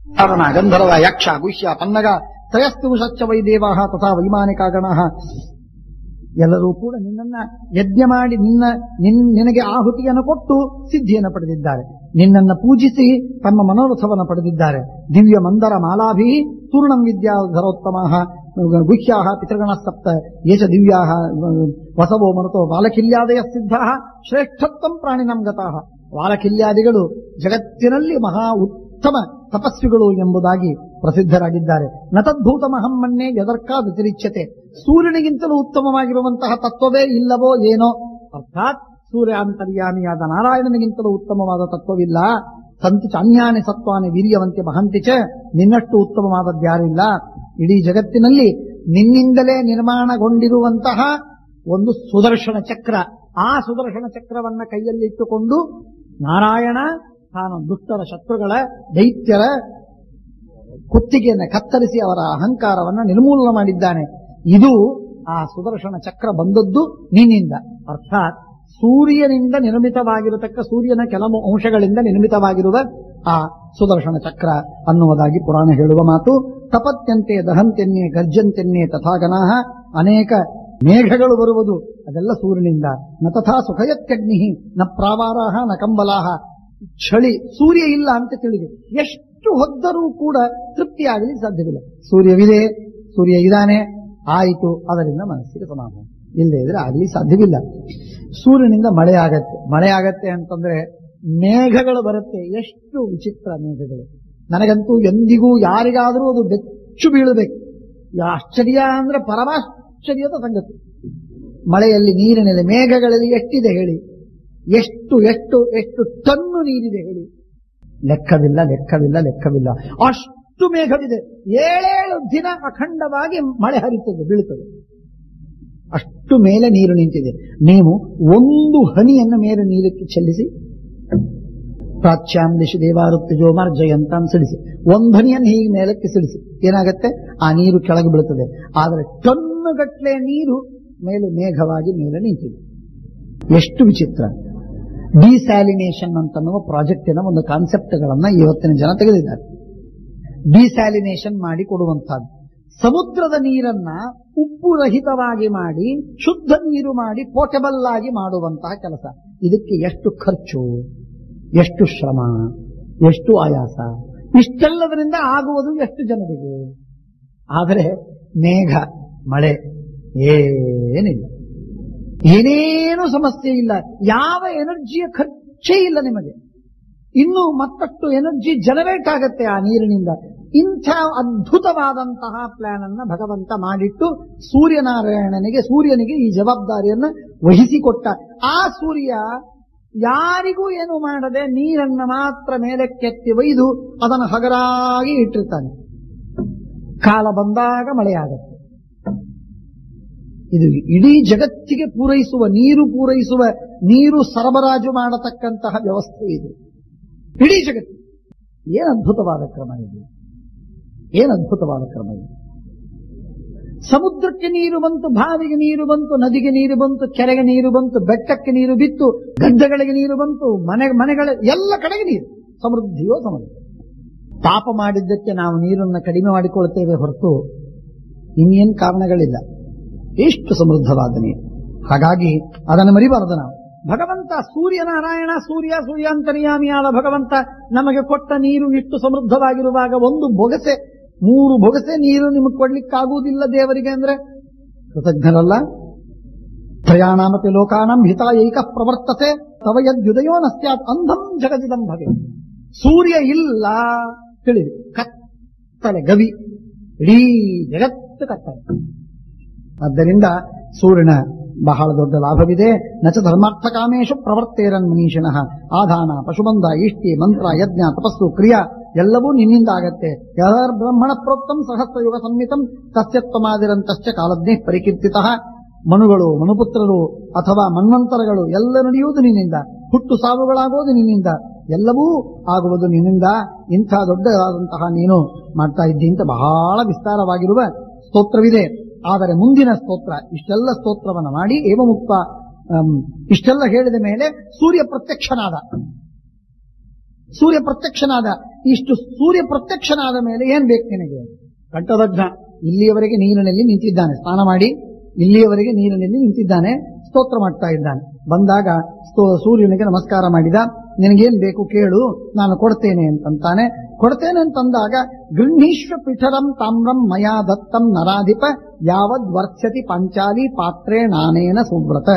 ಕಾರಣ ಗಂಧರ್ವ ಯಕ್ಷ ಗುಹ್ಯ ಪನ್ನಗ ತ್ರಯಸ್ಪುಂಶಚ್ಚ ವೈದೇವಾಹ ತಥಾ ವೈಮಾನಿಕ ಗಣಃ ಎಲ್ಲರೂ ಕೂಡ ನಿನ್ನನ್ನ ಯಜ್ಞ ಮಾಡಿ ನಿನಗೆ ಆಹುತಿಯನ್ನು ಕೊಟ್ಟು ಸಿದ್ಧಿಯನ್ನು ಪಡೆದಿದ್ದಾರೆ. ನಿನ್ನನ್ನು ಪೂಜಿಸಿ ತಮ್ಮ ಮನೋರಥವನ್ನು ಪಡೆದಿದ್ದಾರೆ. ದಿವ್ಯ ಮಂದರ ಮಾಲಾಭಿ ತೂರ್ಣಂ ವಿದ್ಯಾಧರೋತ್ತಮ ಗುಹ್ಯಾ ಪಿತೃಗಣ ಸಪ್ತ ಯೇಷ ದಿವ್ಯಾ ವಸವೋ ಮರುತೋ ಬಾಲಕಿಲ್ಯಾದಯ ಸಿದ್ಧ ಶ್ರೇಷ್ಠತ್ವಂ ಪ್ರಾಣಿನಂ ಗತಃ. ಬಾಲಕಿಲ್ಯಾದಿಗಳು ಜಗತ್ತಿನಲ್ಲಿ ಮಹಾ ಉತ್ತಮ ತಪಸ್ವಿಗಳು ಎಂಬುದಾಗಿ ಪ್ರಸಿದ್ಧರಾಗಿದ್ದಾರೆ. ನತದ್ಭೂತಮಹಂ ಮನ್ನೆ ಯದರ್ಕಾದತಿರಿಚ್ಯತೆ. ಸೂರ್ಯನಿಗಿಂತಲೂ ಉತ್ತಮವಾಗಿರುವಂತಹ ತತ್ವವೇ ಇಲ್ಲವೋ ಏನೋ. ಅರ್ಥಾತ್ ಸೂರ್ಯಾಂತರ್ಯಾಮಿಯಾದ ನಾರಾಯಣನಿಗಿಂತಲೂ ಉತ್ತಮವಾದ ತತ್ವವಿಲ್ಲ. ಸಂತಿ ಅನ್ಯಾನಿ ಸತ್ವಾನಿ ವೀರ್ಯವಂತೆ ಮಹಂತಿ ಚ. ನಿನ್ನಷ್ಟು ಉತ್ತಮವಾದದ್ಯಾರಿಲ್ಲ. ಇಡೀ ಜಗತ್ತಿನಲ್ಲಿ ನಿನ್ನಿಂದಲೇ ನಿರ್ಮಾಣಗೊಂಡಿರುವಂತಹ ಒಂದು ಸುದರ್ಶನ ಚಕ್ರ. ಆ ಸುದರ್ಶನ ಚಕ್ರವನ್ನ ಕೈಯಲ್ಲಿಟ್ಟುಕೊಂಡು ನಾರಾಯಣ ತಾನು ದುಷ್ಟರ ಶತ್ರುಗಳ ದೈತ್ಯರ ಕುತ್ತಿಗೆಯನ್ನು ಕತ್ತರಿಸಿ ಅವರ ಅಹಂಕಾರವನ್ನು ನಿರ್ಮೂಲನ ಮಾಡಿದ್ದಾನೆ. ಇದು ಆ ಸುದರ್ಶನ ಚಕ್ರ ಬಂದದ್ದು ನಿನ್ನಿಂದ. ಅರ್ಥಾತ್ ಸೂರ್ಯನಿಂದ ನಿರ್ಮಿತವಾಗಿರತಕ್ಕ ಸೂರ್ಯನ ಕೆಲವು ಅಂಶಗಳಿಂದ ನಿರ್ಮಿತವಾಗಿರುವ ಆ ಸುದರ್ಶನ ಚಕ್ರ ಅನ್ನುವುದಾಗಿ ಪುರಾಣ ಹೇಳುವ ಮಾತು. ತಪತ್ಯಂತೆ ದಹಂತೆನ್ನೇ ಗರ್ಜಂತೆನ್ನೇ ತಥಾಗನಾಹ. ಅನೇಕ ಮೇಘಗಳು ಬರುವುದು ಅದೆಲ್ಲ ಸೂರ್ಯನಿಂದ. ನ ತಥಾ ಸುಖಯತ್ಯಗ್ನಿ ನ ಪ್ರಾವಾರಾಹ ನ ಕಂಬಲಾಹ. ಚಳಿ ಸೂರ್ಯ ಇಲ್ಲ ಅಂತ ತಿಳಿದೆ ಎಷ್ಟು ಹೊದ್ದರೂ ಕೂಡ ತೃಪ್ತಿಯಾಗಲಿ ಸಾಧ್ಯವಿಲ್ಲ. ಸೂರ್ಯವಿದೆ, ಸೂರ್ಯ ಇದ್ದಾನೆ, ಆಯಿತು, ಅದರಿಂದ ಮನಸ್ಸಿಗೆ ಸಮಾಧಾನ. ಇಲ್ಲದೆ ಇದ್ರೆ ಆಗಲಿ ಸಾಧ್ಯವಿಲ್ಲ. ಸೂರ್ಯನಿಂದ ಮಳೆ ಆಗತ್ತೆ ಅಂತಂದ್ರೆ ಮೇಘಗಳು ಬರುತ್ತೆ. ಎಷ್ಟು ವಿಚಿತ್ರ ಮೇಘಗಳು. ನನಗಂತೂ ಎಂದಿಗೂ ಯಾರಿಗಾದರೂ ಅದು ಬೆಚ್ಚು ಬೀಳಬೇಕು. ಆಶ್ಚರ್ಯ ಅಂದ್ರೆ ಪರಮಾಶ್ಚರ್ಯದ ಸಂಗತಿ. ಮಳೆಯಲ್ಲಿ ನೀರಿನಲ್ಲಿ ಮೇಘಗಳಲ್ಲಿ ಎಷ್ಟಿದೆ ಹೇಳಿ? ಎಷ್ಟು ಎಷ್ಟು ಎಷ್ಟು ಟನ್ನು ನೀರಿದೆ ಹೇಳಿ? ಲೆಕ್ಕವಿಲ್ಲ. ಅಷ್ಟು ಮೇಘವಿದೆ. 7 ದಿನ ಅಖಂಡವಾಗಿ ಮಳೆ ಹರಿತದೆ, ಬೀಳುತ್ತದೆ. ಅಷ್ಟು ಮೇಲೆ ನೀರು ನಿಂತಿದೆ. ನೀವು ಒಂದು ಹನಿಯನ್ನು ಮೇಲೆ ನೀರಕ್ಕೆ ಚೆಲ್ಲಿಸಿ, ಪ್ರಾಚ್ಯಾಂ ದಿಶಿ ದೇವಾರುತ್ತಜೋ ಮಾರ್ಜಯಂತ ಸಿಡಿಸಿ, ಒಂದು ಹನಿಯನ್ನು ಹೀಗೆ ಮೇಲಕ್ಕೆ ಸಿಡಿಸಿ, ಏನಾಗತ್ತೆ? ಆ ನೀರು ಕೆಳಗೆ ಬೀಳುತ್ತದೆ. ಆದರೆ ಟನ್ನುಗಟ್ಟಲೆ ನೀರು ಮೇಲೆ ಮೇಘವಾಗಿ ಮೇಲೆ ನಿಂತಿದೆ. ಎಷ್ಟು ವಿಚಿತ್ರ! ಡಿಸ್ಯಾಲಿನೇಷನ್ ಅಂತನ್ನುವ ಪ್ರಾಜೆಕ್ಟಿನ ಒಂದು ಕಾನ್ಸೆಪ್ಟ್ಗಳನ್ನ ಇವತ್ತಿನ ಜನ ತೆಗೆದಿದ್ದಾರೆ. ಡಿಸ್ಯಾಲಿನೇಷನ್ ಮಾಡಿ ಕೊಡುವಂತಹದ್ದು. ಸಮುದ್ರದ ನೀರನ್ನ ಉಪ್ಪು ರಹಿತವಾಗಿ ಮಾಡಿ ಶುದ್ಧ ನೀರು ಮಾಡಿ ಪೋರ್ಟಬಲ್ ಆಗಿ ಮಾಡುವಂತಹ ಕೆಲಸ. ಇದಕ್ಕೆ ಎಷ್ಟು ಖರ್ಚು, ಎಷ್ಟು ಶ್ರಮ, ಎಷ್ಟು ಆಯಾಸ. ಇಷ್ಟೆಲ್ಲದರಿಂದ ಆಗುವುದು ಎಷ್ಟು ಜನರಿಗೆ? ಆದರೆ ಮೇಘ, ಮಳೆ ಏನಿಲ್ಲ, ಏನೇನು ಸಮಸ್ಯೆ ಇಲ್ಲ. ಯಾವ ಎನರ್ಜಿಯ ಖರ್ಚೇ ಇಲ್ಲ ನಿಮಗೆ. ಇನ್ನು ಮತ್ತಷ್ಟು ಎನರ್ಜಿ ಜನರೇಟ್ ಆಗತ್ತೆ ಆ ನೀರಿನಿಂದ. ಇಂಥ ಅದ್ಭುತವಾದಂತಹ ಪ್ಲಾನ್ ಅನ್ನ ಭಗವಂತ ಮಾಡಿಟ್ಟು ಸೂರ್ಯನಿಗೆ ಈ ಜವಾಬ್ದಾರಿಯನ್ನು ವಹಿಸಿಕೊಟ್ಟ. ಆ ಸೂರ್ಯ ಯಾರಿಗೂ ಏನು ಮಾಡದೆ ನೀರನ್ನು ಮಾತ್ರ ಮೇಲಕ್ಕೆತ್ತಿ ಒಯ್ದು ಅದನ್ನು ಹಗರಾಗಿ ಇಟ್ಟಿರ್ತಾನೆ. ಕಾಲ ಬಂದಾಗ ಮಳೆಯಾಗತ್ತೆ. ಇದು ಇಡೀ ಜಗತ್ತಿಗೆ ಪೂರೈಸುವ ನೀರು ಸರಬರಾಜು ಮಾಡತಕ್ಕಂತಹ ವ್ಯವಸ್ಥೆ ಇದು ಇಡೀ ಜಗತ್ತು. ಏನು ಅದ್ಭುತವಾದ ಕ್ರಮ ಇದು! ಸಮುದ್ರಕ್ಕೆ ನೀರು ಬಂತು, ಬಾವಿಗೆ ನೀರು ಬಂತು, ನದಿಗೆ ನೀರು ಬಂತು, ಕೆರೆಗೆ ನೀರು ಬಂತು, ಬೆಟ್ಟಕ್ಕೆ ನೀರು ಬಿತ್ತು, ಗದ್ದೆಗಳಿಗೆ ನೀರು ಬಂತು, ಮನೆಗಳ ಎಲ್ಲ ಕಡೆಗೆ ನೀರು. ಸಮೃದ್ಧಿಯೋ ಸಮೃದ್ಧಿ. ಪಾಪ ಮಾಡಿದ್ದಕ್ಕೆ ನಾವು ನೀರನ್ನು ಕಡಿಮೆ ಮಾಡಿಕೊಳ್ತೇವೆ ಹೊರತು ಇನ್ನೇನು ಕಾರಣಗಳಿಲ್ಲ. ಎಷ್ಟು ಸಮೃದ್ಧವಾದ ನೀರು. ಹಾಗಾಗಿ ಅದನ್ನು ಮರಿಬಾರದು ನಾವು. ಭಗವಂತ ಸೂರ್ಯನಾರಾಯಣ, ಸೂರ್ಯಾಂತರ್ಯಾಮಿಯಾದ ಭಗವಂತ ನಮಗೆ ಕೊಟ್ಟ ನೀರು ಇಷ್ಟು ಸಮೃದ್ಧವಾಗಿರುವಾಗ 1 ಬೊಗಸೆ 3 ಬೊಗಸೆ ನೀರು ನಿಮಗೆ ಕೊಡ್ಲಿಕ್ಕಾಗುವುದಿಲ್ಲ ದೇವರಿಗೆ ಅಂದ್ರೆ ಕೃತಜ್ಞರಲ್ಲ. ತ್ರಯಾಣಾಮಪಿ ಲೋಕಾನಾಂ ಹಿತಾಯೈಕ ಪ್ರವರ್ತತೆ ತವ ಯದ್ಯುದಯೋ ನ ಸ್ಯಾತ್ ಅಂಧಂ ಜಗದಿದಂ ಭವೆ. ಸೂರ್ಯ ಇಲ್ಲ ತಿಳಿದು ಕತ್ತಲೆ ಗವಿ, ಇಡೀ ಜಗತ್ತು ಕತ್ತಲೆ. ಆದ್ದರಿಂದ ಸೂರ್ಯನ ಬಹಳ ದೊಡ್ಡ ಲಾಭವಿದೆ. ನಚ ಧರ್ಮಾರ್ಥ ಕಾಮೇಶು ಪ್ರವರ್ತೇರನ್ ಮನೀಷಿಣಃ. ಆಧಾನ, ಪಶುಬಂಧ, ಇಷ್ಟಿ, ಮಂತ್ರ, ಯಜ್ಞ, ತಪಸ್ಸು, ಕ್ರಿಯಾ ಎಲ್ಲವೂ ನಿನ್ನಿಂದ ಆಗತ್ತೆ. ಯದರ್ ಬ್ರಹ್ಮಣ ಪ್ರೋಕ್ತಂ ಸಹಸ್ರಯುಗ ಸಂಹಿತಂ ತಸ್ಯತ್ವಮಾದಿರಂತಶ್ಚ ಕಾಲಜ್ಞೆ ಪರಿಕೀರ್ತಿತಃ. ಮನುಗಳು, ಮನುಪುತ್ರರು ಅಥವಾ ಮನ್ವಂತರಗಳು ಎಲ್ಲ ನಡೆಯುವುದು ನಿನ್ನಿಂದ. ಹುಟ್ಟು ಸಾವುಗಳಾಗುವುದು ನಿನ್ನಿಂದ. ಎಲ್ಲವೂ ಆಗುವುದು ನಿನ್ನಿಂದ. ಇಂಥ ದೊಡ್ಡದಾದಂತಹ ನೀನು ಮಾಡ್ತಾ ಇದ್ದಿ ಅಂತ ಬಹಳ ವಿಸ್ತಾರವಾಗಿರುವ ಸ್ತೋತ್ರವಿದೆ. ಆದರೆ ಮುಂದಿನ ಸ್ತೋತ್ರ ಇಷ್ಟೆಲ್ಲ ಸ್ತೋತ್ರವನ್ನು ಮಾಡಿ ಏವಮುಕ್ತ ಇಷ್ಟೆಲ್ಲ ಹೇಳಿದ ಮೇಲೆ ಸೂರ್ಯ ಪ್ರತ್ಯಕ್ಷನಾದ. ಇಷ್ಟು ಸೂರ್ಯ ಪ್ರತ್ಯಕ್ಷನಾದ ಮೇಲೆ ಏನ್ ಬೇಕು ನಿನಗೆ? ಕಂಠದಗ್ನ. ಇಲ್ಲಿಯವರೆಗೆ ನೀರಿನಲ್ಲಿ ನಿಂತಿದ್ದಾನೆ, ಸ್ನಾನ ಮಾಡಿ ಇಲ್ಲಿಯವರೆಗೆ ನೀರಿನಲ್ಲಿ ನಿಂತಿದ್ದಾನೆ, ಸ್ತೋತ್ರ ಮಾಡ್ತಾ ಇದ್ದಾನೆ. ಬಂದಾಗ ಸೂರ್ಯನಿಗೆ ನಮಸ್ಕಾರ ಮಾಡಿದ. ನಿನಗೇನ್ ಬೇಕು ಕೇಳು, ನಾನು ಕೊಡ್ತೇನೆ ಅಂತಂತಾನೆ. ಕೊಡ್ತೇನೆ ಅಂತಂದಾಗ ಗೃಹೀಶ್ವ ಪಿಠರಂ ತಾಮ್ರಂ ಮಯಾ ದತ್ತಂ ನರಾಧಿಪ ಯಾವದ್ ವರ್ತ್ಸತಿ ಪಾಂಚಾಲಿ ಪಾತ್ರೆ ನಾನೇನ ಸುವ್ರತ.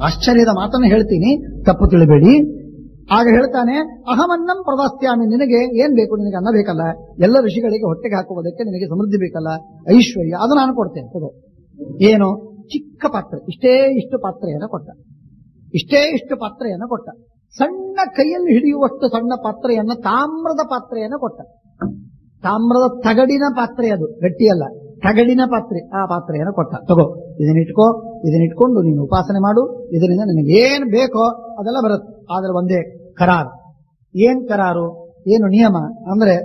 ಆಶ್ಚರ್ಯದ ಮಾತನ್ನು ಹೇಳ್ತೀನಿ, ತಪ್ಪು ತಿಳಿಬೇಡಿ. ಆಗ ಹೇಳ್ತಾನೆ, ಅಹಮನ್ನಂ ಪ್ರದಾಸ್ತ್ಯಾಮಿ. ನಿನಗೆ ಏನ್ ಬೇಕು? ನಿನಗೆ ಅನ್ನ ಬೇಕಲ್ಲ, ಎಲ್ಲ ಋಷಿಗಳಿಗೆ ಹೊಟ್ಟೆಗೆ ಹಾಕುವುದಕ್ಕೆ ನಿನಗೆ ಸಮೃದ್ಧಿ ಬೇಕಲ್ಲ, ಐಶ್ವರ್ಯ, ಅದು ನಾನು ಕೊಡ್ತೇನೆ. ತಗೋ. ಏನು? ಚಿಕ್ಕ ಪಾತ್ರೆ, ಇಷ್ಟೇ ಇಷ್ಟು ಪಾತ್ರೆಯನ್ನು ಕೊಟ್ಟ. ಇಷ್ಟೇ ಇಷ್ಟು ಪಾತ್ರೆಯನ್ನು ಕೊಟ್ಟ. ಸಣ್ಣ ಕೈಯಲ್ಲಿ ಹಿಡಿಯುವಷ್ಟು ಸಣ್ಣ ಪಾತ್ರೆಯನ್ನ, ತಾಮ್ರದ ಪಾತ್ರೆಯನ್ನು ಕೊಟ್ಟ. ತಾಮ್ರದ ತಗಡಿನ ಪಾತ್ರೆ, ಅದು ಗಟ್ಟಿಯಲ್ಲ, ತಗಡಿನ ಪಾತ್ರೆ. ಆ ಪಾತ್ರೆಯನ್ನು ಕೊಟ್ಟ. ತಗೋ, ಇದನ್ನಿಟ್ಕೊಂಡು ನೀನು ಉಪಾಸನೆ ಮಾಡು. ಇದರಿಂದ ನಿನಗೆ ಏನ್ ಬೇಕೋ ಅದೆಲ್ಲ ಬರುತ್ತೆ. ಆದ್ರೆ ಒಂದೇ ಕರಾರು. ಏನ್ ಕರಾರು? ಏನು ನಿಯಮ ಅಂದ್ರೆ,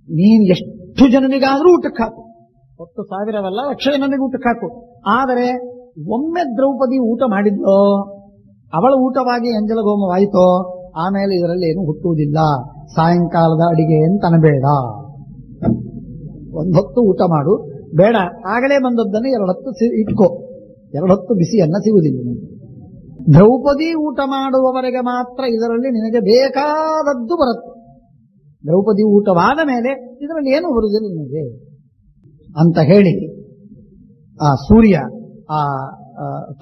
ನೀನ್ ಎಷ್ಟು ಜನನಿಗಾದ್ರೂ ಊಟಕ್ಕೆ ಹಾಕು, 10,000ವಲ್ಲ, 1,00,000 ಜನನಿಗೆ ಊಟಕ್ಕೆ ಹಾಕು. ಆದರೆ ಒಮ್ಮೆ ದ್ರೌಪದಿ ಊಟ ಮಾಡಿದ್ಲೋ, ಅವಳ ಊಟವಾಗಿ ಅಂಜಲಗೋಮವಾಯಿತೋ, ಆಮೇಲೆ ಇದರಲ್ಲಿ ಏನು ಹುಟ್ಟುವುದಿಲ್ಲ. ಸಾಯಂಕಾಲದ ಅಡಿಗೆ ಅಂತ ಅನಬೇಡ. ಒಂದೊತ್ತು ಊಟ ಮಾಡು, ಬೇಡ ಆಗಲೇ ಬಂದದ್ದನ್ನು 2 ಹೊತ್ತು ಇಟ್ಕೋ. 2 ಹೊತ್ತು ಬಿಸಿಯನ್ನ ಸಿಗುವುದಿಲ್ಲ. ದ್ರೌಪದಿ ಊಟ ಮಾಡುವವರೆಗೆ ಮಾತ್ರ ಇದರಲ್ಲಿ ನಿನಗೆ ಬೇಕಾದದ್ದು ಬರುತ್ತೆ. ದ್ರೌಪದಿ ಊಟವಾದ ಮೇಲೆ ಇದರಲ್ಲಿ ಏನು ಬರುವುದಿಲ್ಲ ನಿನಗೆ ಅಂತ ಹೇಳಿ, ಆ ಸೂರ್ಯ ಆ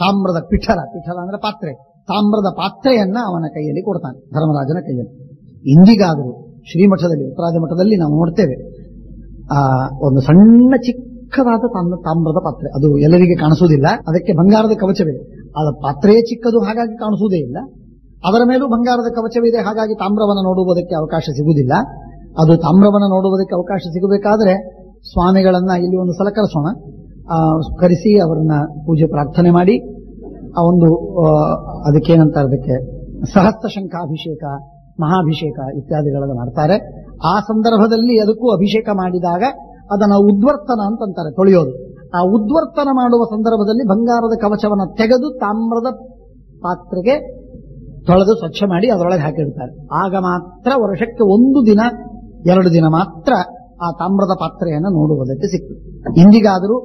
ತಾಮ್ರದ ಪಿಠರ ಅಂದ್ರೆ ಪಾತ್ರೆ, ತಾಮ್ರದ ಪಾತ್ರೆಯನ್ನ ಅವನ ಕೈಯಲ್ಲಿ ಕೊಡ್ತಾನೆ, ಧರ್ಮರಾಜನ ಕೈಯಲ್ಲಿ. ಇಂದಿಗಾದರೂ ಶ್ರೀಮಠದಲ್ಲಿ, ಉತ್ತರಾದಿ ಮಠದಲ್ಲಿ ನಾವು ನೋಡ್ತೇವೆ, ಒಂದು ಸಣ್ಣ ಚಿಕ್ಕದಾದ ತಾಮ್ರದ ಪಾತ್ರೆ. ಅದು ಎಲ್ಲರಿಗೆ ಕಾಣಿಸುವುದಿಲ್ಲ, ಅದಕ್ಕೆ ಬಂಗಾರದ ಕವಚವಿದೆ. ಆದ ಪಾತ್ರೆಯೇ ಚಿಕ್ಕದು, ಹಾಗಾಗಿ ಕಾಣಿಸುವುದೇ ಇಲ್ಲ. ಅದರ ಮೇಲೂ ಬಂಗಾರದ ಕವಚವಿದೆ, ಹಾಗಾಗಿ ತಾಮ್ರವನ್ನು ನೋಡುವುದಕ್ಕೆ ಅವಕಾಶ ಸಿಗುವುದಿಲ್ಲ. ಅದು ತಾಮ್ರವನ್ನು ನೋಡುವುದಕ್ಕೆ ಅವಕಾಶ ಸಿಗಬೇಕಾದ್ರೆ ಸ್ವಾಮಿಗಳನ್ನ ಇಲ್ಲಿ ಒಂದು ಸಲ ಕರೆಸೋಣ, ಕರೆಸಿ ಅವರನ್ನ ಪೂಜೆ ಪ್ರಾರ್ಥನೆ ಮಾಡಿ, ಆ ಒಂದು ಅದಕ್ಕೇನಂತಾರೆ, ಅದಕ್ಕೆ ಸಹಸ್ರ ಶಂಖಾಭಿಷೇಕ, ಮಹಾಭಿಷೇಕ ಇತ್ಯಾದಿಗಳನ್ನು ಮಾಡ್ತಾರೆ. ಆ ಸಂದರ್ಭದಲ್ಲಿ ಅದಕ್ಕೂ ಅಭಿಷೇಕ ಮಾಡಿದಾಗ ಅದನ್ನು ಉದ್ವರ್ತನ ಅಂತಂತಾರೆ, ತೊಳೆಯೋದು. ಆ ಉದ್ವರ್ತನ ಮಾಡುವ ಸಂದರ್ಭದಲ್ಲಿ ಬಂಗಾರದ ಕವಚವನ್ನು ತೆಗೆದು ತಾಮ್ರದ ಪಾತ್ರೆಗೆ ತೊಳೆದು ಸ್ವಚ್ಛ ಮಾಡಿ ಅದರೊಳಗೆ ಹಾಕಿರ್ತಾರೆ. ಆಗ ಮಾತ್ರ ವರ್ಷಕ್ಕೆ 1 ದಿನ 2 ದಿನ ಮಾತ್ರ ಆ ತಾಮ್ರದ ಪಾತ್ರೆಯನ್ನು ನೋಡುವುದಕ್ಕೆ ಸಿಕ್ತು. ಇಂದಿಗಾದರೂ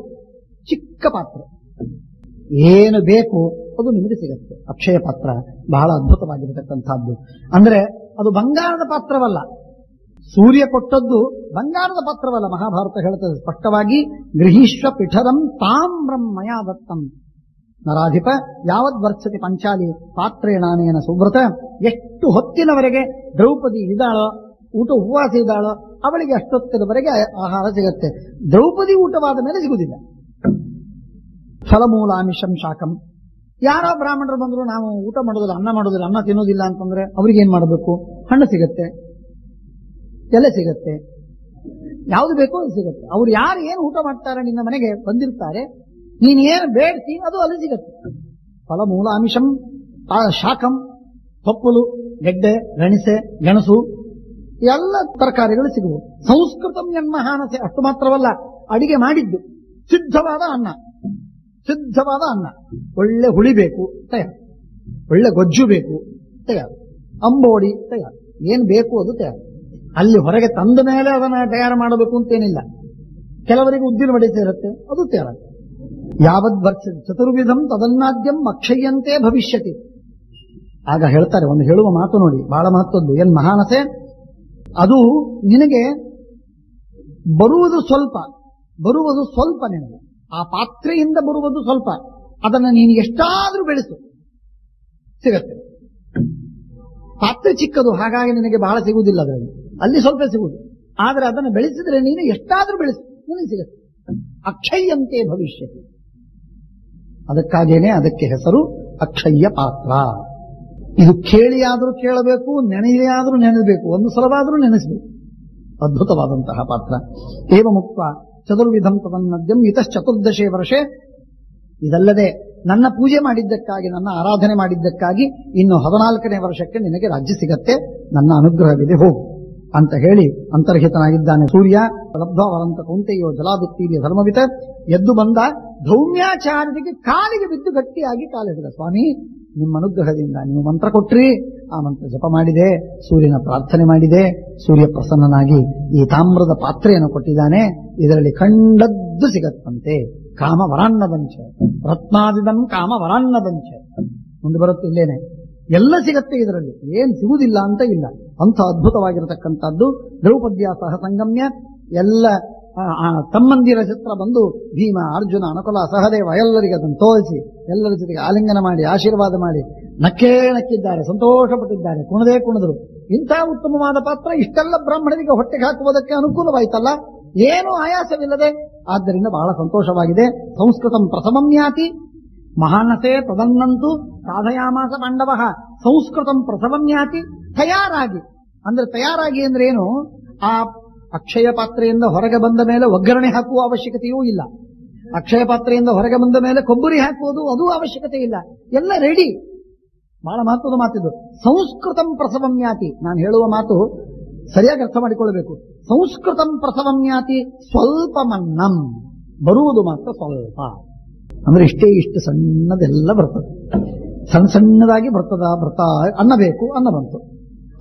ಚಿಕ್ಕ ಪಾತ್ರೆ, ಏನು ಬೇಕು ಅದು ನಿಮಗೆ ಸಿಗುತ್ತೆ. ಅಕ್ಷಯ ಪಾತ್ರ ಬಹಳ ಅದ್ಭುತವಾಗಿರತಕ್ಕಂಥದ್ದು. ಅಂದ್ರೆ ಅದು ಬಂಗಾರದ ಪಾತ್ರವಲ್ಲ, ಸೂರ್ಯ ಕೊಟ್ಟದ್ದು ಬಂಗಾರದ ಪಾತ್ರವಲ್ಲ. ಮಹಾಭಾರತ ಹೇಳ್ತದೆ ಸ್ಪಷ್ಟವಾಗಿ, ಗೃಹೀಶ್ವ ಪಿಠರಂ ತಾಮ್ರಂ ಮಯಾ ದತ್ತಂ ನರಾಧಿಪ ಯಾವದ್ ವರ್ತ್ಸತಿ ಪಂಚಾಲಿ ಪಾತ್ರೆ ನಾನೇನ ಸುವ್ರತ. ಎಷ್ಟು ಹೊತ್ತಿನವರೆಗೆ ದ್ರೌಪದಿ ಇದ್ದಾಳೋ, ಉಪವಾಸ ಇದ್ದಾಳೋ, ಅವಳಿಗೆ ಅಷ್ಟೊತ್ತಿನವರೆಗೆ ಆಹಾರ ಸಿಗುತ್ತೆ. ದ್ರೌಪದಿ ಊಟವಾದ ಮೇಲೆ ಸಿಗುವುದಿಲ್ಲ. ಫಲಮೂಲಾಮಿಷಂ ಶಾಕಂ. ಯಾರೋ ಬ್ರಾಹ್ಮಣರು ಬಂದ್ರು, ನಾವು ಊಟ ಮಾಡೋದಿಲ್ಲ, ಅನ್ನ ತಿನ್ನೋದಿಲ್ಲ ಅಂತಂದ್ರೆ ಅವ್ರಿಗೆ ಏನ್ ಮಾಡಬೇಕು? ಹಣ್ಣು ಸಿಗತ್ತೆ, ಎಲೆ ಸಿಗತ್ತೆ, ಯಾವುದು ಬೇಕೋ ಅದು ಸಿಗತ್ತೆ. ಅವ್ರು ಯಾರು ಏನು ಊಟ ಮಾಡ್ತಾರೆ, ನಿನ್ನ ಮನೆಗೆ ಬಂದಿರ್ತಾರೆ, ನೀನ್ ಏನು ಬೇಡ್ತಿ ಅದು ಅಲ್ಲಿ ಸಿಗತ್ತೆ. ಫಲಮೂಲಾಮಿಷಂ ಶಾಕಂ, ಪಪ್ಪಲು, ಗೆಡ್ಡೆ, ಗಣಿಸೆ, ಗೆಣಸು, ಎಲ್ಲ ತರಕಾರಿಗಳು ಸಿಗುವು. ಸಂಸ್ಕೃತಂ ಎನ್ಮಹಾನಸೆ. ಅಷ್ಟು ಮಾತ್ರವಲ್ಲ, ಅಡಿಗೆ ಮಾಡಿದ್ದು ಸಿದ್ಧವಾದ ಅನ್ನ, ಒಳ್ಳೆ ಹುಳಿ ಬೇಕು ತಯಾರು, ಒಳ್ಳೆ ಗೊಜ್ಜು ಬೇಕು ತಯಾರು, ಅಂಬೋಡಿ ತಯಾರು, ಏನ್ ಬೇಕು ಅದು ತಯಾರು. ಅಲ್ಲಿ ಹೊರಗೆ ತಂದ ಮೇಲೆ ಅದನ್ನ ತಯಾರು ಮಾಡಬೇಕು ಅಂತೇನಿಲ್ಲ. ಕೆಲವರಿಗೆ ಉದ್ದಿನ ವಡೆ ಸೇರುತ್ತೆ, ಅದು ತಯಾರಾಗುತ್ತೆ. ಯಾವದ್ ವರ್ಷ ಚತುರ್ವಿಧಂ ತದನ್ನಾದ್ಯಂ ಅಕ್ಷಯ್ಯಂತೆ ಭವಿಷ್ಯತಿ. ಆಗ ಹೇಳ್ತಾರೆ, ಒಂದು ಹೇಳುವ ಮಾತು ನೋಡಿ, ಬಹಳ ಮಹತ್ವದ್ದು. ಏನ್ ಮಹಾನಸೆ, ಅದು ನಿನಗೆ ಬರುವುದು ಸ್ವಲ್ಪ ನಿನಗೆ ಆ ಪಾತ್ರೆಯಿಂದ ಬರುವುದು ಸ್ವಲ್ಪ. ಅದನ್ನ ನೀನು ಎಷ್ಟಾದ್ರೂ ಬೆಳೆಸು, ಸಿಗತ್ತೆ. ಪಾತ್ರೆ ಚಿಕ್ಕದು, ಹಾಗಾಗಿ ನಿನಗೆ ಬಹಳ ಸಿಗುವುದಿಲ್ಲ, ಅದರಲ್ಲಿ ಅಲ್ಲಿ ಸ್ವಲ್ಪ ಸಿಗುವುದು. ಆದರೆ ಅದನ್ನು ಬೆಳೆಸಿದ್ರೆ ನೀನು ಎಷ್ಟಾದ್ರೂ ಬೆಳೆಸು, ನಿನಗೆ ಸಿಗತ್ತೆ. ಅಕ್ಷಯ್ಯಂತೆ ಭವಿಷ್ಯತಿ. ಅದಕ್ಕಾಗೇನೆ ಅದಕ್ಕೆ ಹೆಸರು ಅಕ್ಷಯ್ಯ ಪಾತ್ರ. ಇದು ಕೇಳಿಯಾದರೂ ಕೇಳಬೇಕು, ನೆನೆಯಾದರೂ ನೆನೆಸಬೇಕು, ಒಂದು ಸಲವಾದರೂ ನೆನೆಸಬೇಕು. ಅದ್ಭುತವಾದಂತಹ ಪಾತ್ರ. ಏವ ಮುಕ್ತ ಚತುರ್ವಿಧಂ ತದನ್ನದ್ಯಂ ಇತಶ್ಚತುರ್ದಶೇ ವರ್ಷೆ. ಇದಲ್ಲದೆ ನನ್ನ ಪೂಜೆ ಮಾಡಿದ್ದಕ್ಕಾಗಿ, ನನ್ನ ಆರಾಧನೆ ಮಾಡಿದ್ದಕ್ಕಾಗಿ ಇನ್ನು 14ನೇ ವರ್ಷಕ್ಕೆ ನಿನಗೆ ರಾಜ್ಯ ಸಿಗತ್ತೆ, ನನ್ನ ಅನುಗ್ರಹವಿದೆ, ಹೋಗು ಅಂತ ಹೇಳಿ ಅಂತರ್ಹಿತನಾಗಿದ್ದಾನೆ ಸೂರ್ಯ. ಲಬ್ಧವರಂತ ಕೌಂತೆಯೋ ಜಲಾದುತ್ತೀರ್ಯ ಧರ್ಮವಿತ. ಎದ್ದು ಬಂದ ಧೌಮ್ಯಾಚಾರ್ಯರಿಗೆ ಕಾಲಿಗೆ ಬಿದ್ದು ಗಟ್ಟಿಯಾಗಿ ಕಾಲಿಡಿದ. ಸ್ವಾಮಿ, ನಿಮ್ಮ ಅನುಗ್ರಹದಿಂದ ನೀವು ಮಂತ್ರ ಕೊಟ್ರಿ, ಆ ಮಂತ್ರ ಜಪ ಮಾಡಿದೆ, ಸೂರ್ಯನ ಪ್ರಾರ್ಥನೆ ಮಾಡಿದೆ, ಸೂರ್ಯ ಪ್ರಸನ್ನನಾಗಿ ಈ ತಾಮ್ರದ ಪಾತ್ರೆಯನ್ನು ಕೊಟ್ಟಿದ್ದಾನೆ, ಇದರಲ್ಲಿ ಕಂಡದ್ದು ಸಿಗತ್ತಂತೆ. ಕಾಮ ವರಾನ್ನದಂಚೆ ರತ್ನಾದಿದಂ ಕಾಮ ವರಾನ್ನದಂಚೆ ಮುಂದೆ ಬರುತ್ತೆ ಇಲ್ಲೇನೆ. ಎಲ್ಲ ಸಿಗತ್ತೆ ಇದರಲ್ಲಿ, ಏನ್ ಸಿಗುವುದಿಲ್ಲ ಅಂತ ಇಲ್ಲ. ಅಂಥ ಅದ್ಭುತವಾಗಿರತಕ್ಕಂಥದ್ದು ದ್ರೌಪದ್ಯಾಸಹ ಸಂಗಮ್ಯ. ಎಲ್ಲ ತಮ್ಮಂದಿರ ಚಿತ್ರ ಬಂದು ಭೀಮ, ಅರ್ಜುನ, ನಕುಲ, ಸಹದೇವ ಎಲ್ಲರಿಗೆ ಅದನ್ನು ತೋರಿಸಿ ಎಲ್ಲರ ಜೊತೆಗೆ ಆಲಿಂಗನ ಮಾಡಿ ಆಶೀರ್ವಾದ ಮಾಡಿ ನಕ್ಕಿದ್ದಾರೆ, ಸಂತೋಷಪಟ್ಟಿದ್ದಾರೆ, ಕುಣಿದ್ರು. ಇಂಥ ಉತ್ತಮವಾದ ಪಾತ್ರ ಇಷ್ಟೆಲ್ಲ ಬ್ರಾಹ್ಮಣರಿಗೆ ಹೊಟ್ಟೆಗೆ ಹಾಕುವುದಕ್ಕೆ ಅನುಕೂಲವಾಯಿತಲ್ಲ, ಏನೂ ಆಯಾಸವಿಲ್ಲದೆ. ಆದ್ದರಿಂದ ಬಹಳ ಸಂತೋಷವಾಗಿದೆ. ಸಂಸ್ಕೃತಂ ಪ್ರಥಮಮ್ಯಾತಿ ಮಹಾನಸೆ ತದನ್ನಂತೂ ಸಾಧಯಾಮಾಸ ಪಾಂಡವ. ಸಂಸ್ಕೃತಂ ಪ್ರಥಮಮ್ಯಾತಿ ತಯಾರಾಗಿ ಅಂದ್ರೆ ಏನು? ಆ ಅಕ್ಷಯ ಪಾತ್ರೆಯಿಂದ ಹೊರಗೆ ಬಂದ ಮೇಲೆ ಒಗ್ಗರಣೆ ಹಾಕುವ ಅವಶ್ಯಕತೆಯೂ ಇಲ್ಲ. ಅಕ್ಷಯ ಪಾತ್ರೆಯಿಂದ ಹೊರಗೆ ಬಂದ ಮೇಲೆ ಕೊಬ್ಬರಿ ಹಾಕುವುದು ಅದು ಅವಶ್ಯಕತೆ ಇಲ್ಲ, ಎಲ್ಲ ರೆಡಿ. ಬಹಳ ಮಹತ್ವದ ಮಾತಿದ್ದು. ಸಂಸ್ಕೃತಂ ಪ್ರಸವಮ್ಯಾತಿ, ನಾನು ಹೇಳುವ ಮಾತು ಸರಿಯಾಗಿ ಅರ್ಥ ಮಾಡಿಕೊಳ್ಳಬೇಕು. ಸಂಸ್ಕೃತಂ ಪ್ರಸವಮ್ಯಾತಿ ಸ್ವಲ್ಪ ಮನ್ನಂ, ಬರುವುದು ಮಾತ್ರ ಸ್ವಲ್ಪ. ಅಂದ್ರೆ ಇಷ್ಟು ಸಣ್ಣದೆಲ್ಲ ಬರ್ತದೆ, ಸಣ್ಣದಾಗಿ ಬರ್ತಾ ಅನ್ನ ಬೇಕು, ಅನ್ನ ಬಂತು,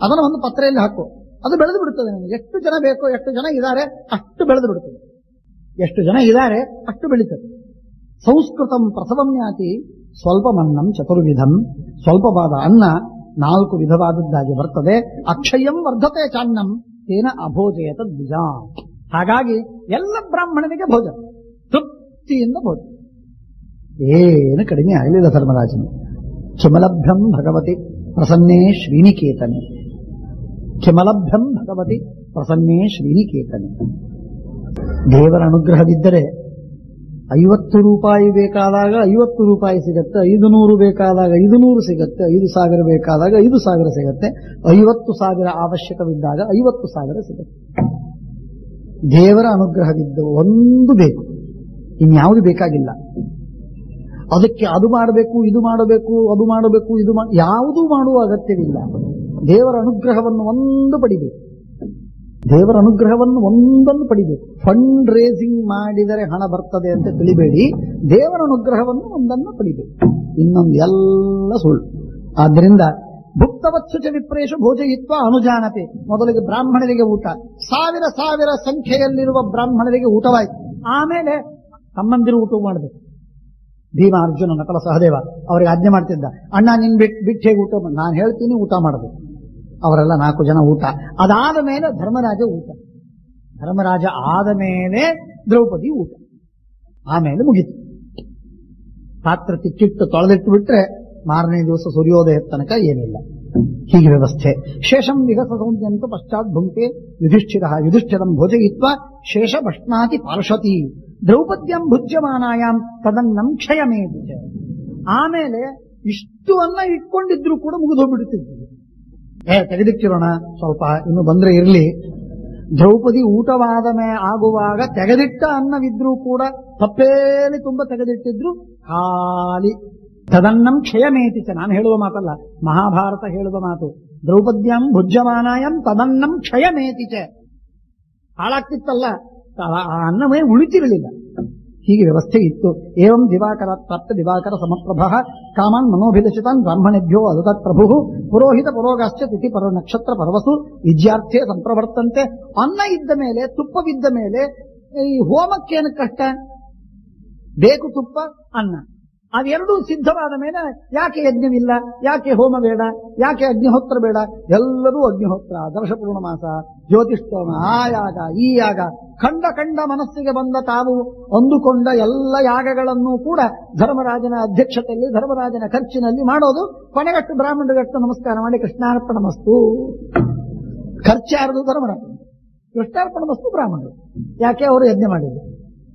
ಅದನ್ನು ಒಂದು ಪತ್ರೆಯಲ್ಲಿ ಹಾಕು, ಅದು ಬೆಳೆದು ಬಿಡುತ್ತದೆ. ನನಗೆ ಎಷ್ಟು ಜನ ಬೇಕೋ, ಎಷ್ಟು ಜನ ಇದ್ದಾರೆ ಅಷ್ಟು ಬೆಳೆದು ಬಿಡುತ್ತದೆ, ಎಷ್ಟು ಜನ ಇದ್ದಾರೆ ಅಷ್ಟು ಬೆಳೀತದೆ. ಸಂಸ್ಕೃತಂ ಪ್ರಸವಮ್ಯಾತಿ ಸ್ವಲ್ಪ ಮನ್ನಂ ಚತುರ್ವಿಧಂ, ಸ್ವಲ್ಪವಾದ ಅನ್ನ 4 ವಿಧವಾದದ್ದಾಗಿ ಬರ್ತದೆ. ಅಕ್ಷಯಂ ವರ್ಧತೆ ಚಾನ್ನಂ ತೇನ ಅಭೋಜಯತ ದ್ವಿಜ. ಹಾಗಾಗಿ ಎಲ್ಲ ಬ್ರಾಹ್ಮಣನಿಗೆ ಭೋಜನ, ತೃಪ್ತಿಯಿಂದ ಭೋಜನ, ಏನು ಕಡಿಮೆ ಆಗಲಿಲ್ಲ ಧರ್ಮರಾಜನು. ಕಿಮಲಭ್ಯಂ ಭಗವತಿ ಪ್ರಸನ್ನೇ ಶ್ರೀನಿಕೇತನೆ, ಕಿಮಲಭ್ಯಂ ಭಗವತಿ ಪ್ರಸನ್ನೇ ಶ್ರೀನಿಕೇತನೆ. ದೇವರ ಅನುಗ್ರಹವಿದ್ದರೆ 50 ರೂಪಾಯಿ ಬೇಕಾದಾಗ 50 ರೂಪಾಯಿ ಸಿಗತ್ತೆ, 500 ಬೇಕಾದಾಗ 500 ಸಿಗತ್ತೆ, 5,000 ಬೇಕಾದಾಗ 5,000 ಸಿಗತ್ತೆ, 50,000 ಅವಶ್ಯಕವಿದ್ದಾಗ 50,000 ಸಿಗತ್ತೆ. ದೇವರ ಅನುಗ್ರಹವಿದ್ದು ಒಂದು ಬೇಕು, ಇನ್ಯಾವುದು ಬೇಕಾಗಿಲ್ಲ. ಅದಕ್ಕೆ ಅದು ಮಾಡಬೇಕು, ಇದು ಮಾಡಬೇಕು, ಅದು ಮಾಡಬೇಕು, ಯಾವುದೂ ಮಾಡುವ ಅಗತ್ಯವಿಲ್ಲ. ದೇವರ ಅನುಗ್ರಹವನ್ನು ಒಂದು ಪಡಿಬೇಕು, ದೇವರ ಅನುಗ್ರಹವನ್ನು ಒಂದನ್ನು ಪಡಿಬೇಕು. ಫಂಡ್ ರೇಸಿಂಗ್ ಮಾಡಿದರೆ ಹಣ ಬರ್ತದೆ ಅಂತ ತಿಳಿಬೇಡಿ, ದೇವರ ಅನುಗ್ರಹವನ್ನು ಒಂದನ್ನು ಪಡಿಬೇಕು, ಇನ್ನೊಂದು ಎಲ್ಲ ಸುಳ್ಳು. ಆದ್ದರಿಂದ ಭುಕ್ತವತ್ಸುಚ ವಿಪ್ರೇಷು ಭೋಜಯಿತ್ವ ಅನುಜಾನತೆ. ಮೊದಲಿಗೆ ಬ್ರಾಹ್ಮಣರಿಗೆ ಊಟ, ಸಾವಿರ ಸಂಖ್ಯೆಯಲ್ಲಿರುವ ಬ್ರಾಹ್ಮಣರಿಗೆ ಊಟವಾಯಿತು. ಆಮೇಲೆ ತಮ್ಮಂದಿರು ಊಟ ಮಾಡಬೇಕು. ಭೀಮ, ಅರ್ಜುನ, ನಕಲ, ಸಹದೇವ ಅವರಿಗೆ ಆಜ್ಞೆ ಮಾಡ್ತಿದ್ದ, ಅಣ್ಣ ನಿನ್ ಬಿಟ್ಟು ಹೇಗೆ ಊಟ ನಾನು ಹೇಳ್ತೀನಿ, ಊಟ ಮಾಡಬೇಕು. ಅವರೆಲ್ಲ 4 ಜನ ಊಟ. ಅದಾದ ಮೇಲೆ ಧರ್ಮರಾಜ ಊಟ, ಧರ್ಮರಾಜ ಆದ ಮೇಲೆ ದ್ರೌಪದಿ ಊಟ, ಆಮೇಲೆ ಮುಗಿತು. ಪಾತ್ರ ತಿಕ್ಕಿಟ್ಟು ತೊಳೆದಿಟ್ಟು ಬಿಟ್ರೆ ಮಾರನೇ ದಿವಸ ಸೂರ್ಯೋದಯದ ತನಕ ಏನಿಲ್ಲ. ಹೀಗೆ ವ್ಯವಸ್ಥೆ. ಶೇಷಂ ವಿಗಸ ಸೌಂದ್ಯಂತ ಪಶ್ಚಾತ್ ಭುಂಕ್ತೆ ಯುಧಿಷ್ಠಿರಂ ಭೋಜಯಿತ್ವ ಶೇಷ ಭಷ್ಣಾತಿ ಪಾರ್ಷತಿ ದ್ರೌಪದ್ಯಂ ಭುಜ್ಯಮಾನಾಯಾಂ ತದನ್ನಂ ಕ್ಷಯಮೇತಿ. ಆಮೇಲೆ ಇಷ್ಟು ಅನ್ನ ಇಟ್ಕೊಂಡಿದ್ರು ಕೂಡ ಮುಗಿದೋಗ್ಬಿಡುತ್ತಿದ್ರು. ತೆಗೆದಿಟ್ಟಿರೋಣ ಸ್ವಲ್ಪ, ಇನ್ನು ಬಂದ್ರೆ ಇರಲಿ. ದ್ರೌಪದಿ ಊಟವಾದ ಆಗುವಾಗ ತೆಗೆದಿಟ್ಟ ಅನ್ನವಿದ್ರೂ ಕೂಡ ತಪ್ಪೇಲಿ ತುಂಬ ತೆಗೆದಿಟ್ಟಿದ್ರು, ಖಾಲಿ. ತದನ್ನಂ ಕ್ಷಯಮೇತಿಚ, ನಾನು ಹೇಳುವ ಮಾತಲ್ಲ, ಮಹಾಭಾರತ ಹೇಳುವ ಮಾತು. ದ್ರೌಪದ್ಯಂ ಭುಜ್ಯಮಾನಾಯಂ ತದನ್ನಂ ಕ್ಷಯಮೇತಿಚ. ಹಾಳಾಗ್ತಿತ್ತಲ್ಲ, ಆ ಅನ್ನವೇ ಉಳಿತಿರಲಿಲ್ಲ. ಹೀಗೆ ವ್ಯವಸ್ಥೆ ಇತ್ತು. ಏವಂ ದಿವಾಕರ ಪ್ರಾಪ್ತ ದಿವಾಕರ ಸಮಪ್ರಭ ಕಾಮಾನ್ ಮನೋಭಿಲಷಿತಾನ್ ಬ್ರಾಹ್ಮಣೇಭ್ಯೋ ಅದತತ್ ಪ್ರಭು ಪುರೋಹಿತ ಪುರೋಗಾಶ್ಚ ತಿಥಿ ಪರ ನಕ್ಷತ್ರ ಪರ್ವಸು ವಿದ್ಯಾರ್ಥಿ ಸಂಪ್ರವರ್ತಂತೆ. ಅನ್ನ ಇದ್ದ ಮೇಲೆ, ತುಪ್ಪವಿದ್ದ ಮೇಲೆ ಈ ಹೋಮಕ್ಕೇನು ಕಷ್ಟ? ಬೇಕು ತುಪ್ಪ, ಅನ್ನ, ಅದೆರಡೂ ಸಿದ್ಧವಾದ ಮೇಲೆ ಯಾಕೆ ಯಜ್ಞವಿಲ್ಲ, ಯಾಕೆ ಹೋಮ ಬೇಡ, ಯಾಕೆ ಅಗ್ನಿಹೋತ್ರ ಬೇಡ? ಎಲ್ಲರೂ ಅಗ್ನಿಹೋತ್ರ, ದರ್ಶಪೂರ್ಣ ಮಾಸ, ಜ್ಯೋತಿಷ್ಠೋಮ, ಆ ಯಾಗ ಈ ಯಾಗ, ಕಂಡ ಮನಸ್ಸಿಗೆ ಬಂದ ತಾವು ಅಂದುಕೊಂಡ ಎಲ್ಲ ಯಾಗಗಳನ್ನು ಕೂಡ ಧರ್ಮರಾಜನ ಅಧ್ಯಕ್ಷತೆಯಲ್ಲಿ, ಧರ್ಮರಾಜನ ಖರ್ಚಿನಲ್ಲಿ ಮಾಡೋದು. ಕೊನೆಗಟ್ಟು ಬ್ರಾಹ್ಮಣರಿಗಟ್ಟು ನಮಸ್ಕಾರ ಮಾಡಿ ಕೃಷ್ಣಾರ್ಪಣ ಮಸ್ತು. ಖರ್ಚಾರದು ಧರ್ಮರಾಜ, ಕೃಷ್ಣಾರ್ಪಣ ಮಸ್ತು ಬ್ರಾಹ್ಮಣರು. ಯಾಕೆ? ಅವರು ಯಜ್ಞ ಮಾಡಿದ್ರು.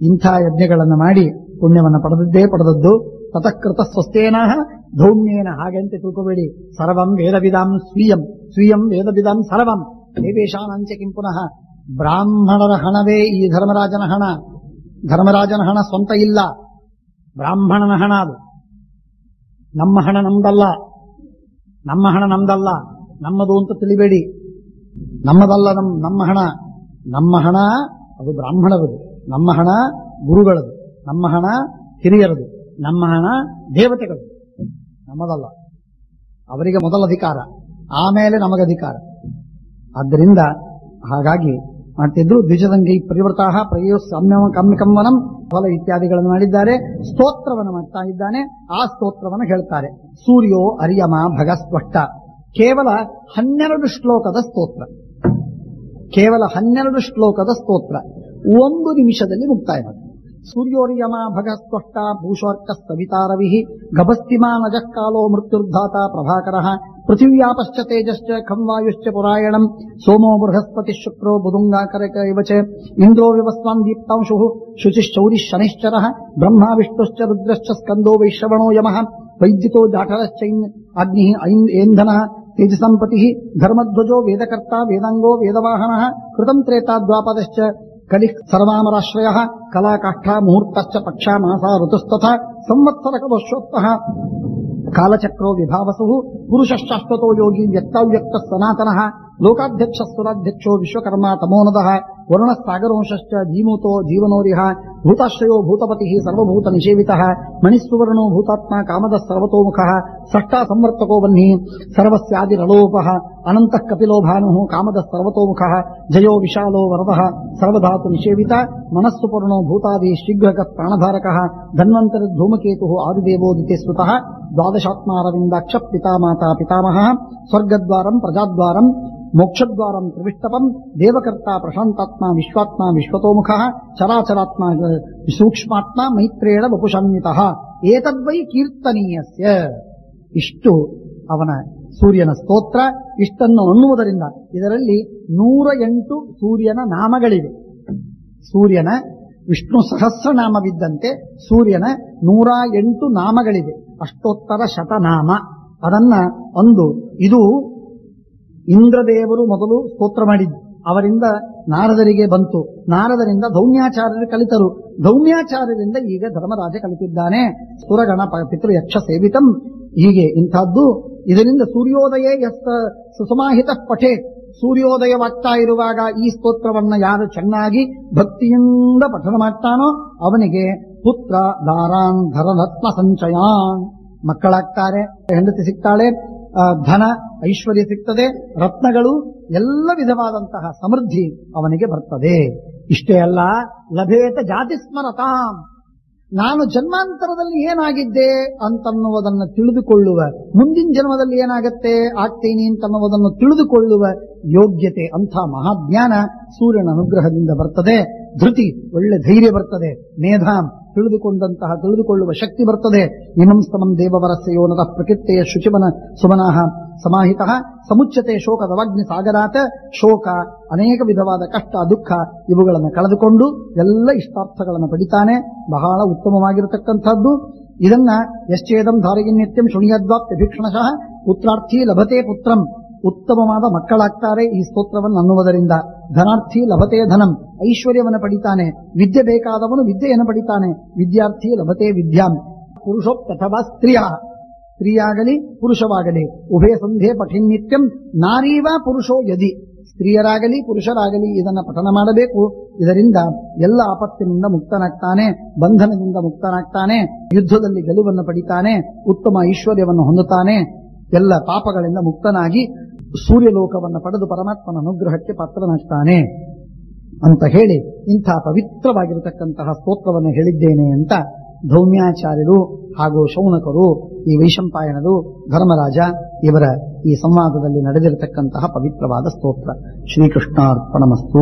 ಇಂಥ ಯಜ್ಞಗಳನ್ನು ಮಾಡಿ ಪುಣ್ಯವನ್ನು ಪಡೆದದ್ದು. ತತಃಕೃತ ಸ್ವಸ್ಥೇನ ಧೌಮ್ಯೇನ, ಹಾಗೆಂತೆ ತಿಳ್ಕೋಬೇಡಿ. ಸರ್ವಂ ವೇದವಿದಾಂ ಸ್ವೀಯಂ ವೇದವಿದಾಂ ಸರ್ವಂ ದೇವೇಶಾನಂಚ ಕಿಂ ಪುನಃ. ಬ್ರಾಹ್ಮಣರ ಹಣವೇ ಈ ಧರ್ಮರಾಜನ ಹಣ. ಧರ್ಮರಾಜನ ಹಣ ಸ್ವಂತ ಇಲ್ಲ, ಬ್ರಾಹ್ಮಣನ ಹಣ ಅದು. ನಮ್ಮ ಹಣ ನಮ್ದಲ್ಲ, ನಮ್ಮ ಹಣ ನಮ್ದಲ್ಲ, ನಮ್ಮದು ಅಂತ ತಿಳಿಬೇಡಿ. ನಮ್ಮದಲ್ಲ, ನಮ್ಮ ಹಣ. ನಮ್ಮ ಹಣ ಅದು ಬ್ರಾಹ್ಮಣರದು, ನಮ್ಮ ಹಣ ಗುರುಗಳದು, ನಮ್ಮ ಹಣ ಹಿರಿಯರದು, ನಮ್ಮ ಹಣ ದೇವತೆಗಳು, ನಮ್ಮದಲ್ಲ. ಅವರಿಗೆ ಮೊದಲ ಅಧಿಕಾರ, ಆಮೇಲೆ ನಮಗಧಿಕಾರ. ಆದ್ದರಿಂದ ಹಾಗಾಗಿ ಮಾಡ್ತಿದ್ರು. ದ್ವಿಜದಂಗೈ ಪರಿವೃತಾಹ ಪ್ರಯೋ ಕಮ್ಯಕಂವನಂ ಫಲ ಇತ್ಯಾದಿಗಳನ್ನು ಮಾಡಿದ್ದಾರೆ. ಸ್ತೋತ್ರವನ್ನು ಮಾಡ್ತಾ ಇದ್ದಾನೆ. ಆ ಸ್ತೋತ್ರವನ್ನು ಹೇಳ್ತಾರೆ. ಸೂರ್ಯೋ ಅರ್ಯಮ ಭಗಸ್ಪಷ್ಟ. ಕೇವಲ 12 ಶ್ಲೋಕದ ಸ್ತೋತ್ರ, ಕೇವಲ 12 ಶ್ಲೋಕದ ಸ್ತೋತ್ರ 1 ನಿಮಿಷದಲ್ಲಿ ಮುಕ್ತಾಯ ಮಾಡಿ. ಸೂರ್ಯೋರ್ಯಮ ಭಗಸ್ಪಷ್ಟ ಭೂಷೋರ್ಕ ಸವಿತಾರವಿ ಗಭಸ್ತಿಮಾನಜ ಕಾಲೋ ಮೃತ್ಯುರ್ಧಾತ ಪ್ರಭಾಕರ ಪೃಥಿವ್ಯಾಪಶ್ಚ ತೇಜಶ್ಚ ಖಂ ವಾಯುಶ್ಚ ಪುರಾಯಣಂ ಸೋಮೋ ಬೃಹಸ್ಪತಿ ಶುಕ್ರೋ ಬುಧುಂಗಾಕರಕ ಇವ ಚ ಇಂದ್ರೋ ವ್ಯವಸ್ವಾನ್ ದೀಪ್ತಾಂಶು ಶುಚಿಶ್ಚೌರಿ ಶನಿಶ್ಚರ ಬ್ರಹ್ಮ ವಿಷ್ಣುಶ್ಚ ರುದ್ರಶ್ಚ ಸ್ಕಂದೋ ವೈಶ್ರವಣೋ ಯಮಃ ವೈದ್ಯುತೋ ಜಾಠರಶ್ಚ ಅಗ್ನಿ ಏಂಧನ ತೇಜಸಂಪತಿ ಧರ್ಮಧ್ವಜೋ ವೇದಕರ್ತ ವೇದಾಂಗೋ ವೇದವಾಹನ ಕೃತಂ ತ್ರೇತಾ ದ್ವಾಪದಶ್ಚ ಕಲಿ ಸರ್ವಾಮರಾಶ್ರಯ ಕಲಾಕಾಷ್ಠ ಮುಹೂರ್ತಶ್ಚ ಪಕ್ಷ ಮಾಸ ಋತುಸ್ತಥ ಸಂವತ್ಸರಕ ವರ್ಷೋತ್ತಃ ಕಾಲಚಕ್ರೋ ವಿಭಾವಸು ಪುರುಷಶ್ಚಾಶ್ವತೋ ಯೋಗಿ ವ್ಯಕ್ತಾವ್ಯಕ್ತ ಸನಾತನಃ ಲೋಕಾಧ್ಯಕ್ಷ ಸುರಾಧ್ಯಕ್ಷೋ ವಿಶ್ವಕರ್ಮ ತಮೋನದಃ ವರುಣ ಸಾಗರೋಂಶ್ಚ ಜೀಮೂತೋ ಜೀವನೋರಿಹ ಭೂತಾಶ್ರಯೋ ಭೂತಪತಿ ಸರ್ವಭೂತ ನಿಷೇವಿತಃ ಮಣಿಸ್ಸುವರ್ಣೋ ಭೂತಾತ್ಮ ಕಾಮದ ಸರ್ವತೋಮುಖಃ ಷಷ್ಟಾ ಸಂವರ್ತಕೋ ವನ್ನಿ ಸರ್ವಸ್ಯಾದಿರಲೋಪಃ ಅನಂತಃ ಕಪಿಲೋ ಭಾನುಃ ಕಾಮದ ಸರ್ವತೋಮುಖಃ ಜಯೋ ವಿಶಾಲೋ ವರದಃ ಸರ್ವಧಾತು ನಿಷೇವಿತ ಮನಸ್ಸು ಪೂರ್ಣೋ ಭೂತಾದಿ ಶೀಘ್ರಕ ಪ್ರಾಣಧಾರಕಃ ಧನ್ವಂತರಿ ಧೂಮಕೇತುಃ ಆದಿದೇವೋದಿತೆ ಸ್ಮೃತಃ ದ್ವಾದಶಾತ್ಮಾರವಿಂದಾಕ್ಷ ಪಿತಾಮಾತಾ ಪಿತಾಮಹ ಸ್ವರ್ಗದ್ವಾರಂ ಪ್ರಜಾದ್ವಾರಂ ಮೋಕ್ಷದ್ವಾರಂ ತ್ರಿವಿಷ್ಟಪಂ ದೇವಕರ್ತ ಪ್ರಶಾಂತಾತ್ಮ ವಿಶ್ವಾತ್ಮ ವಿಶ್ವತೋಮುಖಃ ಚರಾಚರಾತ್ಮ ಸೂಕ್ಷ್ಮಾತ್ಮ ಮೈತ್ರೇಣ ವಪುಷಾನ್ವಿತಃ ಏತದ್ವೈ ಕೀರ್ತನೀಯಸ್ಯ. ಇಷ್ಟು ಅವನ ಸೂರ್ಯನ ಸ್ತೋತ್ರ. ಇಷ್ಟನ್ನು ಅನ್ನುವುದರಿಂದ ಇದರಲ್ಲಿ 108 ಸೂರ್ಯನ ನಾಮಗಳಿವೆ. ಸೂರ್ಯನ ವಿಷ್ಣು ಸಹಸ್ರನಾಮವಿದ್ದಂತೆ ಸೂರ್ಯನ 108 ನಾಮಗಳಿವೆ. ಅಷ್ಟೋತ್ತರ ಶತನಾಮ. ಅದನ್ನ ಇದು ಇಂದ್ರದೇವರು ಮೊದಲು ಸ್ತೋತ್ರ ಮಾಡಿದ್ದು, ಅವರಿಂದ ನಾರದರಿಗೆ ಬಂತು, ನಾರದರಿಂದ ಧೌಮ್ಯಾಚಾರ್ಯರು ಕಲಿತರು, ಧೌಮ್ಯಾಚಾರ್ಯರಿಂದ ಈಗ ಧರ್ಮರಾಜ ಕಲಿತಿದ್ದಾನೆ. ಸುರಗಣ ಪಿತೃ ಯಕ್ಷ ಸೇವಿತಂ. ಹೀಗೆ ಇಂಥದ್ದು. ಇದರಿಂದ ಸೂರ್ಯೋದಯ ಸುಸಮಾಹಿತ ಪಠೆ, ಸೂರ್ಯೋದಯವಾಗ್ತಾ ಇರುವಾಗ ಈ ಸ್ತೋತ್ರವನ್ನ ಯಾರು ಚೆನ್ನಾಗಿ ಭಕ್ತಿಯಿಂದ ಪಠನ ಮಾಡ್ತಾನೋ ಅವನಿಗೆ ಪುತ್ರ ದಾರಾನ್ ಧರರತ್ನ ಸಂಚಯಾನ್, ಮಕ್ಕಳಾಗ್ತಾರೆ, ಹೆಂಡತಿ ಸಿಗ್ತಾಳೆ, ಧನ ಐಶ್ವರ್ಯ ಸಿಗ್ತದೆ, ರತ್ನಗಳು, ಎಲ್ಲ ವಿಧವಾದಂತಹ ಸಮೃದ್ಧಿ ಅವನಿಗೆ ಬರ್ತದೆ. ಇಷ್ಟೇ ಅಲ್ಲ, ಲಭೇತ ಜಾತಿ ಸ್ಮರತಾಂ, ನಾನು ಜನ್ಮಾಂತರದಲ್ಲಿ ಏನಾಗಿದ್ದೆ ಅಂತನ್ನುವುದನ್ನು ತಿಳಿದುಕೊಳ್ಳುವ, ಮುಂದಿನ ಜನ್ಮದಲ್ಲಿ ಏನಾಗತ್ತೆ ಆಗ್ತೀನಿ ಅಂತನ್ನುವುದನ್ನು ತಿಳಿದುಕೊಳ್ಳುವ ಯೋಗ್ಯತೆ, ಅಂಥ ಮಹಾಜ್ಞಾನ ಸೂರ್ಯನ ಅನುಗ್ರಹದಿಂದ ಬರ್ತದೆ. ಧೃತಿ, ಒಳ್ಳೆ ಧೈರ್ಯ ಬರ್ತದೆ. ಮೇಧಾಂ, ತಿಳಿದುಕೊಳ್ಳುವ ಶಕ್ತಿ ಬರ್ತದೆ. ಇಮಂ ಸ್ತಮಂ ದೇವವರಸ್ಯ ಯೋನತಃ ಪ್ರಕೃತ್ತೆಯ ಶುಚಿಮನ ಸುಮನಃ ಸಮಾಹಿತಃ ಸಮುಚ್ಯತೆ ಶೋಕದವಾಗ್ನಿ ಸಾಗರಾತ. ಶೋಕ, ಅನೇಕ ವಿಧವಾದ ಕಷ್ಟ, ದುಃಖ ಇವುಗಳನ್ನು ಕಳೆದುಕೊಂಡು ಎಲ್ಲ ಇಷ್ಟಾರ್ಥಗಳನ್ನು ಪಡಿತಾನೆ. ಬಹಳ ಉತ್ತಮವಾಗಿರತಕ್ಕಂಥದ್ದು. ಇದನ್ನ ಯಶ್ಚೇದಂ ಧಾರಗಿ ನಿತ್ಯಂ ಶುಣಿಯದ್ವಾಪ್ಯಭೀಕ್ಷಣಶಃ ಪುತ್ರಾರ್ಥಿ ಲಭತೆ ಪುತ್ರಂ, ಉತ್ತಮವಾದ ಮಕ್ಕಳಾಗ್ತಾರೆ ಈ ಸ್ತೋತ್ರವನ್ನು ಅನ್ನುವುದರಿಂದ. ಧನಾರ್ಥಿ ಲಭತೆ ಧನಂ, ಐಶ್ವರ್ಯವನ್ನು ಪಡಿತಾನೆ. ವಿದ್ಯೆ ಬೇಕಾದವನು ವಿದ್ಯೆಯನ್ನು ಪಡಿತಾನೆ. ವಿದ್ಯಾರ್ಥಿ ಲಭತೆ ವಿದ್ಯಾಂ. ಪುರುಷೋತ್ತಥವಾ ಸ್ತ್ರೀಯ, ಸ್ತ್ರೀಯಾಗಲಿ ಪುರುಷವಾಗಲಿ ಉಭಯ ಸಂಧೆ ಪಠಿನ್ ನಿತ್ಯಂ ನಾರೀವ ಪುರುಷೋ ಯದಿ, ಸ್ತ್ರೀಯರಾಗಲಿ ಪುರುಷರಾಗಲಿ ಇದನ್ನ ಪಠನ ಮಾಡಬೇಕು. ಇದರಿಂದ ಎಲ್ಲ ಆಪತ್ತಿನಿಂದ ಮುಕ್ತನಾಗ್ತಾನೆ, ಬಂಧನದಿಂದ ಮುಕ್ತನಾಗ್ತಾನೆ, ಯುದ್ಧದಲ್ಲಿ ಗೆಲುವನ್ನು ಪಡಿತಾನೆ, ಉತ್ತಮ ಐಶ್ವರ್ಯವನ್ನು ಹೊಂದುತ್ತಾನೆ, ಎಲ್ಲ ಪಾಪಗಳಿಂದ ಮುಕ್ತನಾಗಿ ಸೂರ್ಯಲೋಕವನ್ನು ಪಡೆದು ಪರಮಾತ್ಮನ ಅನುಗ್ರಹಕ್ಕೆ ಪಾತ್ರನಾಗ್ತಾನೆ ಅಂತ ಹೇಳಿ ಇಂಥ ಪವಿತ್ರವಾಗಿರತಕ್ಕಂತಹ ಸ್ತೋತ್ರವನ್ನು ಹೇಳಿದ್ದೇನೆ ಅಂತ ಧೌಮ್ಯಾಚಾರ್ಯರು ಹಾಗೂ ಶೌನಕರು, ಈ ವೈಶಂಪಾಯನರು, ಧರ್ಮರಾಜ ಇವರ ಈ ಸಂವಾದದಲ್ಲಿ ನಡೆದಿರತಕ್ಕಂತಹ ಪವಿತ್ರವಾದ ಸ್ತೋತ್ರ. ಶ್ರೀಕೃಷ್ಣಾರ್ಪಣಮಸ್ತು.